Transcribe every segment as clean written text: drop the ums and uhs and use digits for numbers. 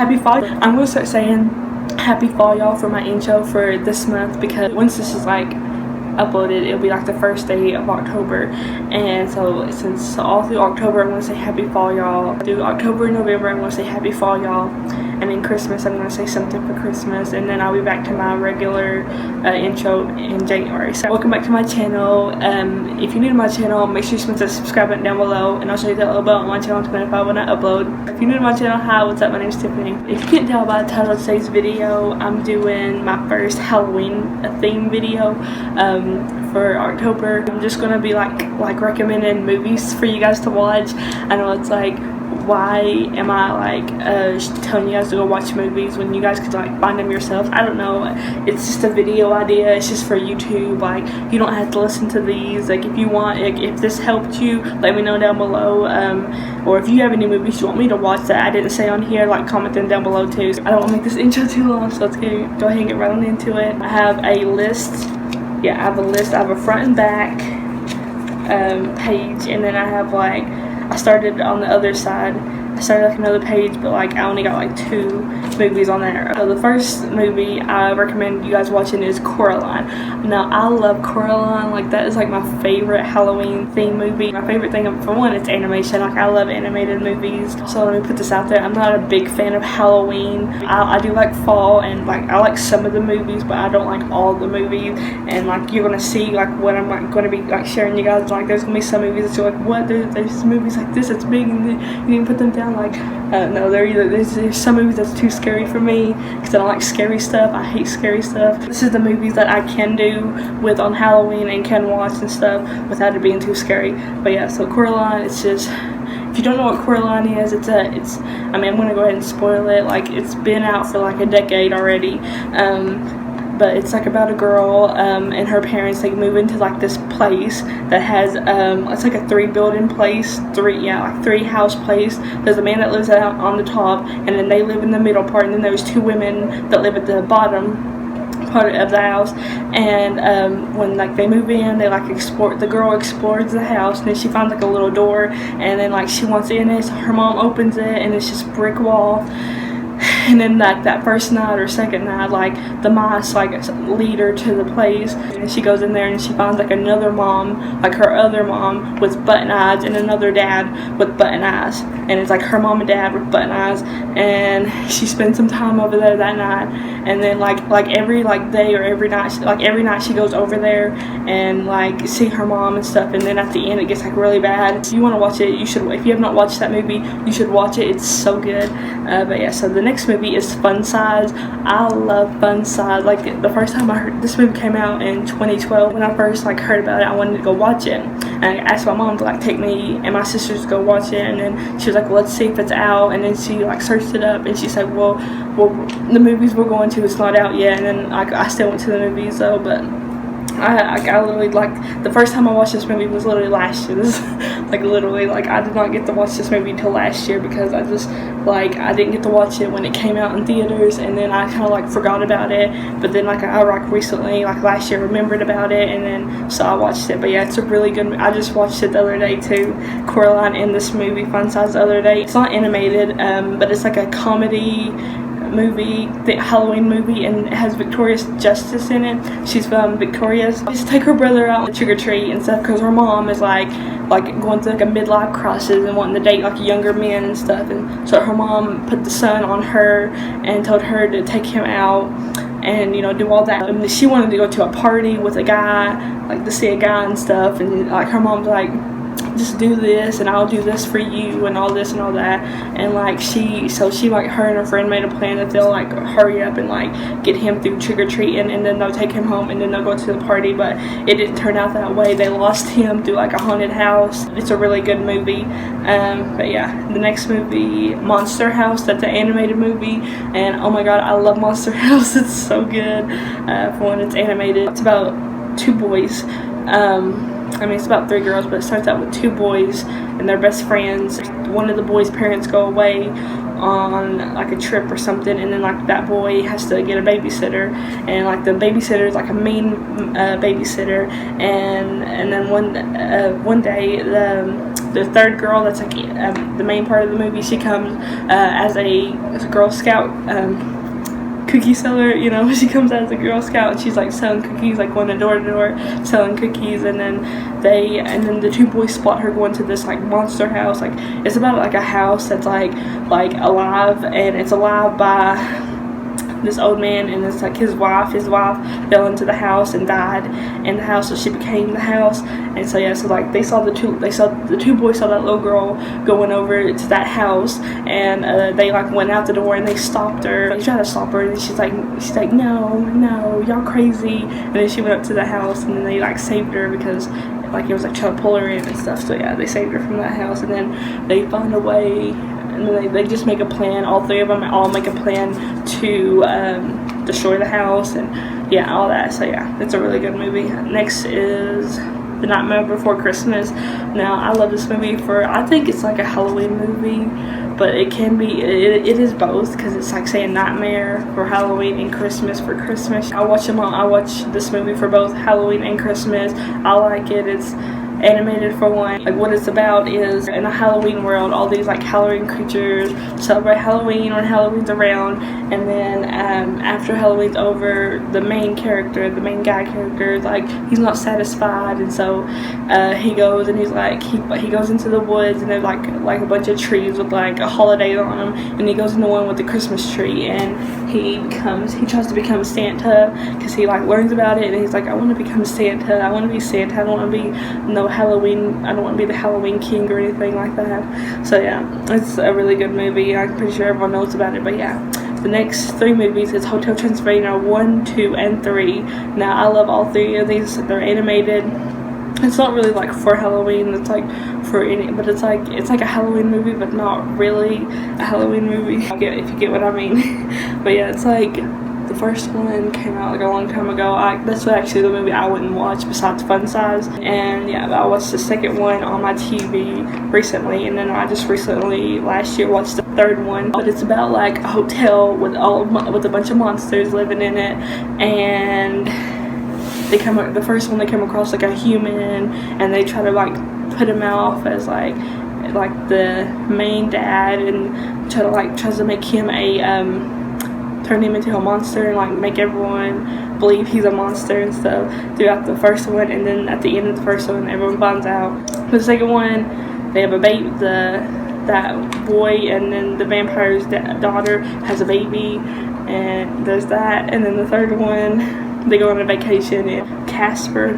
Happy fall. I'm gonna start saying happy fall, y'all, for my intro for this month, because once this is like uploaded, it'll be like the first day of October. And so since all through October, I'm gonna say happy fall, y'all. Through October and November, I'm gonna say happy fall, y'all. And then Christmas, I'm gonna say something for Christmas, and then I'll be back to my regular intro in January. So welcome back to my channel. If you're new to my channel, make sure you smash that subscribe button down below, and I'll show you that little bell on my channel to notify when I upload. If you're new to my channel, hi, what's up? My name's Tiffany. If you can't tell by the title of today's video, I'm doing my first Halloween theme video for October. I'm just gonna be like recommending movies for you guys to watch. I know it's like, why am I like telling you guys to go watch movies when you guys could like find them yourselves? I don't know. It's just a video idea. It's just for YouTube. Like, you don't have to listen to these. Like, if you want, like, if this helped you, let me know down below. Or if you have any movies you want me to watch that I didn't say on here, like, comment them down below too. I don't want to make this intro too long, so let's go ahead and get right on into it. I have a list. Yeah, I have a list. I have a front and back page, and then I have like, I started on the other side. I started like another page, but like I only got like 2 movies on there. So the first movie I recommend you guys watching is Coraline. Now, I love Coraline. Like, that is like my favorite Halloween theme movie. My favorite thing, for one, it's animation. Like, I love animated movies. So let me put this out there. I'm not a big fan of Halloween. I do like fall, and like I like some of the movies, but I don't like all the movies. And like, you're gonna see like what I'm like going to be like sharing you guys. Like, there's gonna be some movies that you're like, what? There's movies like this that's big, and you need to put them down. Like, no, there's some movies that's too scary for me, because I don't like scary stuff. I hate scary stuff. This is the movies that I can do with on Halloween and can watch and stuff without it being too scary. But yeah, so Coraline, it's just, if you don't know what Coraline is, I mean, I'm gonna go ahead and spoil it. Like, it's been out for like a decade already. But it's like about a girl and her parents. They move into like this place that has it's like a 3-building place, 3 house place. There's a man that lives out on the top, and then they live in the middle part, and then there's 2 women that live at the bottom part of the house. And when like they move in, they like explore, the girl explores the house, and then she finds like a little door, and then like she wants in it, so her mom opens it, and it's just brick wall. And then that first night or second night, like, the mice like lead her to the place, and she goes in there and she finds like another mom, like her other mom with button eyes, and another dad with button eyes, and it's like her mom and dad with button eyes. And she spends some time over there that night, and then like every like day or every night, every night she goes over there and like see her mom and stuff. And then at the end it gets like really bad. If you want to watch it, you should. If you have not watched that movie, you should watch it. It's so good. But yeah, so the next movie is Fun Size. I love Fun Size. Like, the first time I heard this movie came out in 2012. When I first like heard about it, I wanted to go watch it, and I asked my mom to like take me and my sisters to go watch it. And then she was like, well, let's see if it's out. And then she like searched it up, and she said, well, the movies we're going to, it's not out yet. And then I still went to the movies though. But I literally, like, the first time I watched this movie was literally last year. This like, literally, like, I did not get to watch this movie until last year, because I just, like, I didn't get to watch it when it came out in theaters, and then I kind of like forgot about it. But then like I like recently, like last year, remembered about it, and then so I watched it. But yeah, it's a really good. I just watched it the other day too, Coraline, in this movie Fun Size, the other day. It's not animated, but it's like a comedy movie, the Halloween movie, and it has Victoria's Justice in it. She's from Victoria's. She used to take her brother out on trick or treat and stuff, because her mom is like going through like a midlife crisis and wanting to date like younger men and stuff. And so her mom put the son on her and told her to take him out and, you know, do all that. And she wanted to go to a party with a guy, like to see a guy and stuff. And like her mom's like, just do this and I'll do this for you and all this and all that. And like she like, her and her friend made a plan that they'll like hurry up and like get him through trick-or-treating, and then they'll take him home, and then they'll go to the party. But it didn't turn out that way. They lost him through like a haunted house. It's a really good movie. But yeah, the next movie, Monster House. That's an animated movie, and oh my god, I love Monster House. It's so good. For when it's animated, it's about 2 boys. I mean, it's about 3 girls, but it starts out with 2 boys and they're best friends. One of the boys' parents go away on like a trip or something, and then like that boy has to get a babysitter, and like the babysitter is like a mean babysitter, and then one day the third girl that's like the main part of the movie, she comes as a Girl Scout cookie seller, you know. She comes out as a Girl Scout and she's like selling cookies, like going door to door selling cookies, and then the two boys spot her going to this like monster house. Like it's about like a house that's like alive, and it's alive by this old man, and it's like his wife fell into the house and died in the house, so she became the house. And so yeah, so like the two boys saw that little girl going over to that house, and they like went out the door and they stopped her. They tried to stop her, and she's like no, y'all crazy. And then she went up to the house, and then they like saved her because like it was like trying to pull her in and stuff. So yeah, they saved her from that house, and then they found a way. And they just make a plan. All three of them all make a plan to destroy the house, and yeah, all that. So yeah, it's a really good movie. Next is The Nightmare Before Christmas. Now I love this movie I think it's like a Halloween movie, but it can be, it is both, because it's like saying nightmare for Halloween and Christmas for Christmas. I watch this movie for both Halloween and Christmas. I like it. It's animated for one. Like what it's about is in a Halloween world, all these like Halloween creatures celebrate Halloween when Halloween's around, and then after Halloween's over, the main guy character, like he's not satisfied, and so he goes and he's like he goes into the woods, and there's like a bunch of trees with like a holiday on them, and he goes into one with the Christmas tree, and he tries to become Santa, because he like learns about it, and he's like, I want to become Santa, I want to be Santa, I don't want to be Halloween, I don't want to be the Halloween king or anything like that. So yeah, it's a really good movie. I'm pretty sure everyone knows about it, but yeah. The next three movies is Hotel Transylvania 1, 2, and 3. Now I love all three of these. They're animated. It's not really like for Halloween, it's like for any, but it's like a Halloween movie, but not really a Halloween movie, if you get what I mean. But yeah, it's like the first one came out like a long time ago. That's actually the movie I wouldn't watch besides Fun Size. And yeah, I watched the second one on my TV recently, and then I just recently last year watched the third one. But it's about like a hotel with a bunch of monsters living in it, and the first one they come across like a human, and they try to like put him off as like the main dad, and tries to make him turn him into a monster, and like make everyone believe he's a monster and stuff throughout the first one. And then at the end of the first one, everyone finds out. The second one, they have a baby, that boy, and then the vampire's daughter has a baby, and there's that. And then the third one, they go on a vacation in Casper.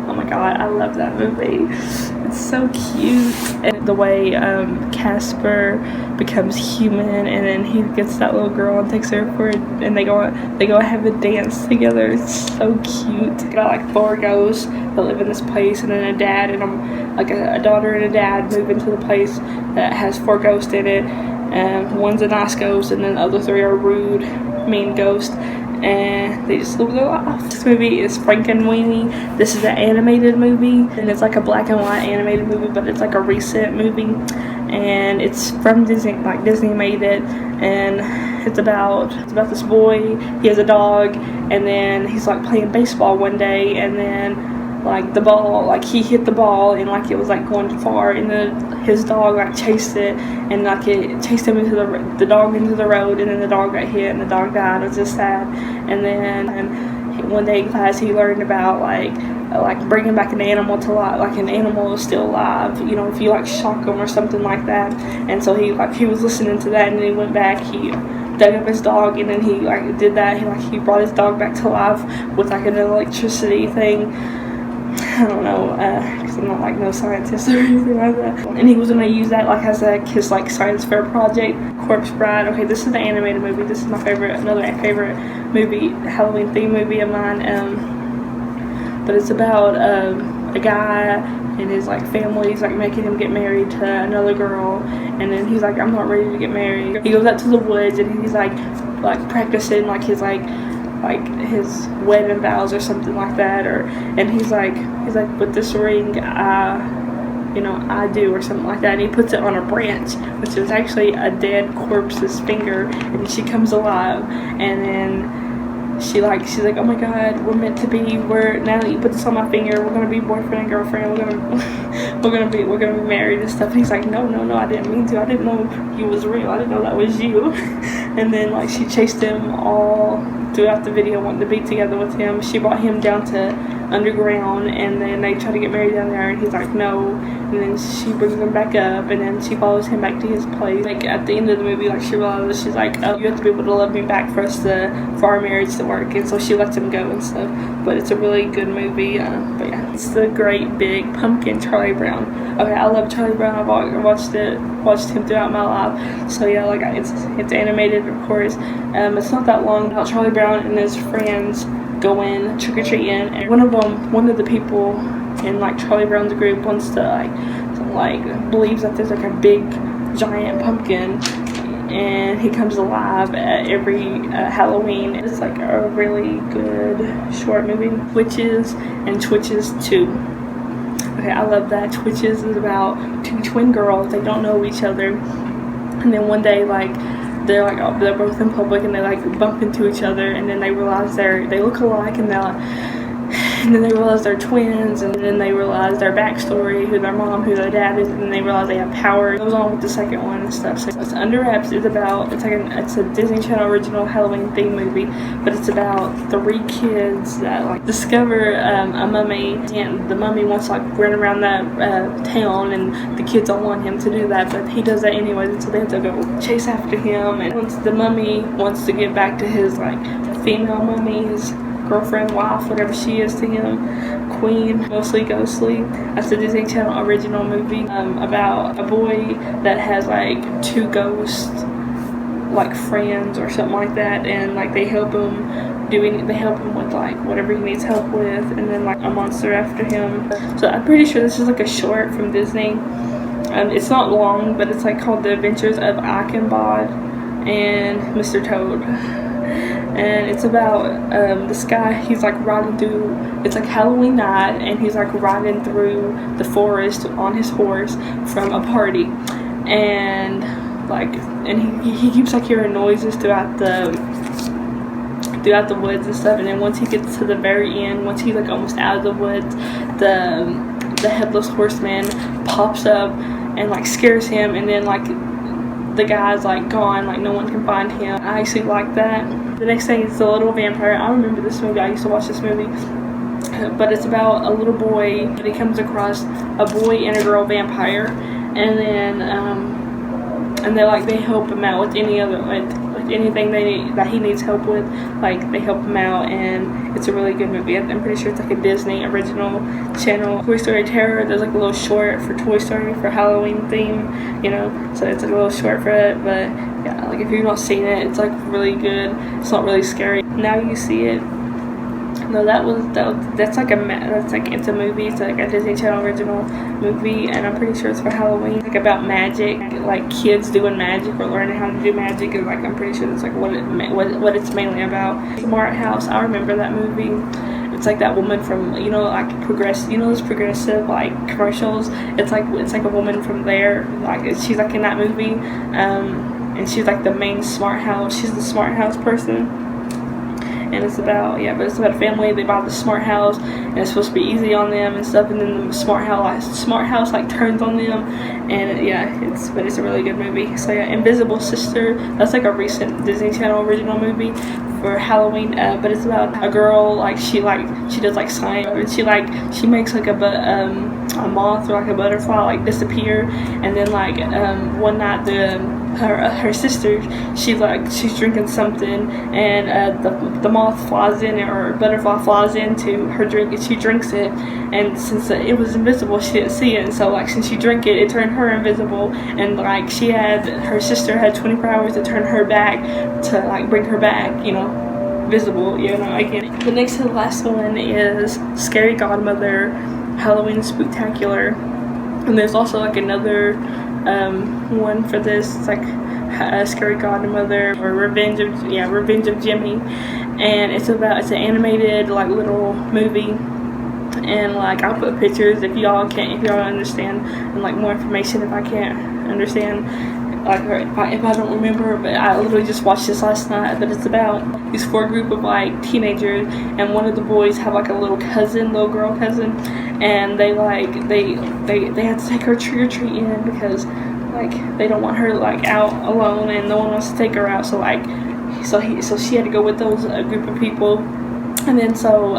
Oh my god, I love that movie. It's so cute. And the way Casper becomes human, and then he gets that little girl and takes her for it, and they go have a dance together. It's so cute. They got like 4 ghosts that live in this place, and then a dad and a daughter and a dad move into the place that has 4 ghosts in it. One's a nice ghost, and then the other 3 are rude, mean ghosts. And they just live their life. This movie is Frankenweenie. This is an animated movie, and it's like a black and white animated movie, but it's like a recent movie, and it's from Disney. Like Disney made it, and it's about this boy. He has a dog, and then he's like playing baseball one day, and then like the ball, like he hit the ball, and like it was like going too far, and then his dog like chased it, and like it chased him into the dog into the road, and then the dog got hit and the dog died. It was just sad. And then one day in class he learned about like bringing back an animal to life, like an animal is still alive, you know, if you like shock them or something like that. And so he was listening to that, and then he went back, he dug up his dog, and then he like did that, he brought his dog back to life with like an electricity thing. I don't know, because I'm not like no scientist or anything like that. And he was going to use that like as his like science fair project. Corpse Bride. Okay, this is the animated movie. This is my another favorite movie, Halloween theme movie of mine. But it's about a guy and his like family's like making him get married to another girl, and then he's like, I'm not ready to get married. He goes out to the woods, and he's like practicing like his wedding vows or something like that, and he's like with this ring you know, I do, or something like that. And he puts it on a branch, which is actually a dead corpse's finger, and she comes alive. And then she's like, oh my God, we're meant to be. Now that you put this on my finger, we're gonna be boyfriend and girlfriend. We're gonna be married and stuff. And he's like, no, I didn't mean to. I didn't know you was real. I didn't know that was you. And then like she chased him all throughout the video, wanting to be together with him. She brought him down to underground, and then they try to get married down there, and he's like no. And then she brings him back up, and then she follows him back to his place. Like at the end of the movie, like she realizes, she's like, oh, you have to be able to love me back for our marriage to work. And so she lets him go and stuff. But it's a really good movie. But yeah, it's the Great Big Pumpkin, Charlie Brown. Okay, I love Charlie Brown. I've watched him throughout my life. So yeah, like it's animated, of course. It's not that long. About Charlie Brown and his friends going trick-or-treating, and one of the people in like Charlie Brown's group wants to like believes that there's like a big giant pumpkin, and he comes alive at every Halloween. It's like a really good short movie. Witches and Twitches 2. Okay, I love that. Twitches is about two twin girls. They don't know each other, and then one day like they're both in public, and they like bump into each other, and then they realize they look alike, and then they realize they're twins, and then they realize their backstory, who their mom, who their dad is, and then they realize they have power. It goes on with the second one and stuff. So it's Under Wraps. It's a Disney Channel original Halloween theme movie, but it's about 3 kids that like discover a mummy, and the mummy wants to like run around that town, and the kids don't want him to do that, but he does that anyway, so they have to go chase after him. And once the mummy wants to get back to his like female mummy, his girlfriend, wife, whatever she is to him, queen, mostly ghostly. That's the Disney Channel original movie about a boy that has like 2 ghosts like friends or something like that, and like they help him with like whatever he needs help with, and then like a monster after him. So I'm pretty sure this is like a short from Disney. It's not long, but it's like called The Adventures of Ichabod and Mr. Toad. And it's about this guy. He's like riding through, it's like Halloween night, and he's like riding through the forest on his horse from a party, and he keeps like hearing noises throughout the woods and stuff. And then once he gets to the very end, once he's like almost out of the woods, the headless horseman pops up and like scares him, and then like the guy's like gone, like no one can find him. I actually like that. The next thing is The Little Vampire. I remember this movie. I used to watch this movie. But it's about a little boy, and he comes across a boy and a girl vampire, and then they help him out with anything that he needs help with. Like they help him out, and it's a really good movie. I'm pretty sure it's like a Disney original channel. Toy Story Terror. There's like a little short for Toy Story for Halloween theme, you know. So it's like a little short for it, but yeah, like if you've not seen it, it's like really good. It's not really scary. Now You See It. No, that's like it's a movie. It's like a Disney Channel original movie, and I'm pretty sure it's for Halloween. Like about magic, like kids doing magic or learning how to do magic, and like I'm pretty sure that's like what it's mainly about. Smart House. I remember that movie. It's like that woman from, you know, like those progressive like commercials. It's like a woman from there. Like she's like in that movie, and she's like the main smart house. She's the smart house person. And it's about a family. They buy the smart house, and it's supposed to be easy on them and stuff. And then the smart house like turns on them, and it's a really good movie. So yeah, Invisible Sister. That's like a recent Disney Channel original movie for Halloween. But it's about a girl like she does like science, and she makes like a moth or like a butterfly like disappear, and then like one night her sister, she's drinking something, and the moth flies in, or butterfly flies into her drink, and she drinks it, and since it was invisible, she didn't see it, and so like since she drank it, it turned her invisible, and like her sister had 24 hours to turn her back, to like bring her back, you know, visible, you know, again. The next to the last one is Scary Godmother Halloween Spooktacular, and there's also like another one for this. It's like Scary Godmother or Revenge of Jimmy, and it's an animated like little movie, and like I'll put pictures if y'all don't understand, and like more information if I can't understand, like if I don't remember. But I literally just watched this last night. But it's about these 4 group of like teenagers, and one of the boys have like a little girl cousin, and they have to take her trick-or-treating because like they don't want her like out alone, and no one wants to take her out. So like so she had to go with those group of people. And then so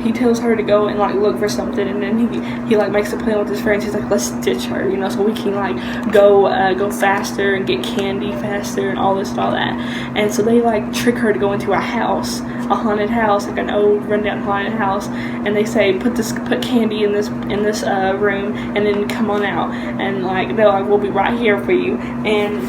he tells her to go and like look for something, and then he like makes a plan with his friends. He's like, let's ditch her, you know, so we can like go faster and get candy faster and all this and all that. And so they like trick her to go into a house, a haunted house, like an old rundown haunted house, and they say put candy in this room and then come on out, and like they're like, we'll be right here for you. And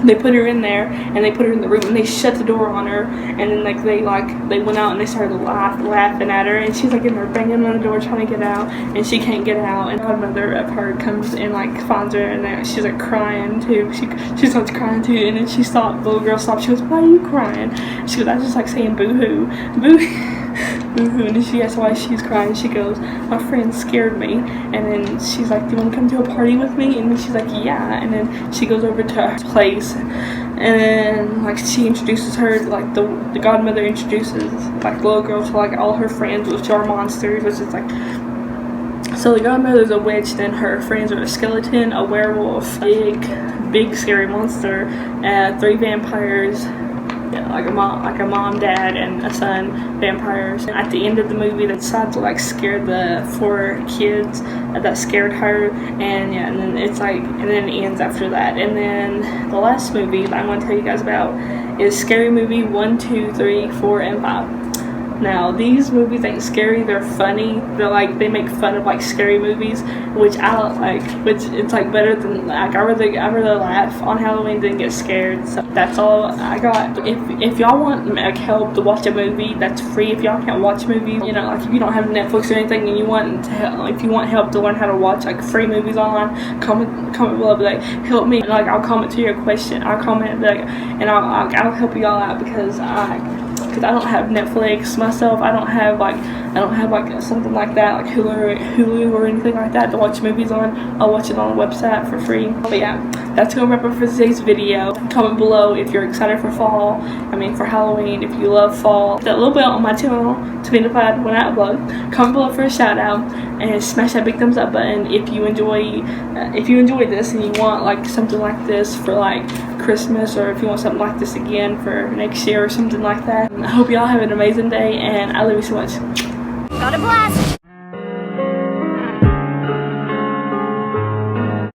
they put her in there, and they put her in the room, and they shut the door on her, and then they went out and they started laughing at her, and she's like in there banging on the door trying to get out, and she can't get out. And godmother of her comes and like finds her, and she's like crying too. She starts crying too, and then the little girl stops. She goes, why are you crying? She goes, I was just like saying boo-hoo, boo-hoo. Boo-hoo. And then she asks why she's crying. She goes, my friend scared me. And then she's like, do you want to come to a party with me? And then she's like, yeah. And then she goes over to her place, and then like she introduces her, like the godmother introduces like the little girl to like all her friends, which are monsters, which is like, so the godmother's a witch, then her friends are a skeleton, a werewolf, big scary monster, 3 vampires, like a mom, dad, and a son, vampires. And at the end of the movie, they decide to like scare the 4 kids that scared her, and yeah, and then it's like, and then it ends after that. And then the last movie that I'm going to tell you guys about is Scary Movie 1, 2, 3, 4, and 5. Now these movies ain't scary, they're funny. They're like, they make fun of like scary movies, which I like, which it's like better than like I rather laugh on Halloween than get scared. So that's all I got. If y'all want like help to watch a movie that's free, if y'all can't watch movies, you know, like if you don't have Netflix or anything and you want to if you want help to learn how to watch like free movies online, comment below, be like, help me, and like I'll comment to your question. I'll comment like, and I'll help y'all out because I don't have Netflix myself. I don't have like something like that, like Hulu or anything like that to watch movies on. I'll watch it on the website for free. But yeah, that's gonna wrap up for today's video. Comment below if you're excited for fall. I mean for Halloween, if you love fall. Hit that little bell on my channel to be notified when I upload. Comment below for a shout out, and smash that big thumbs up button if you enjoy this and you want like something like this for like Christmas, or if you want something like this again for next year or something like that. I hope y'all have an amazing day, and I love you so much. Got a blast!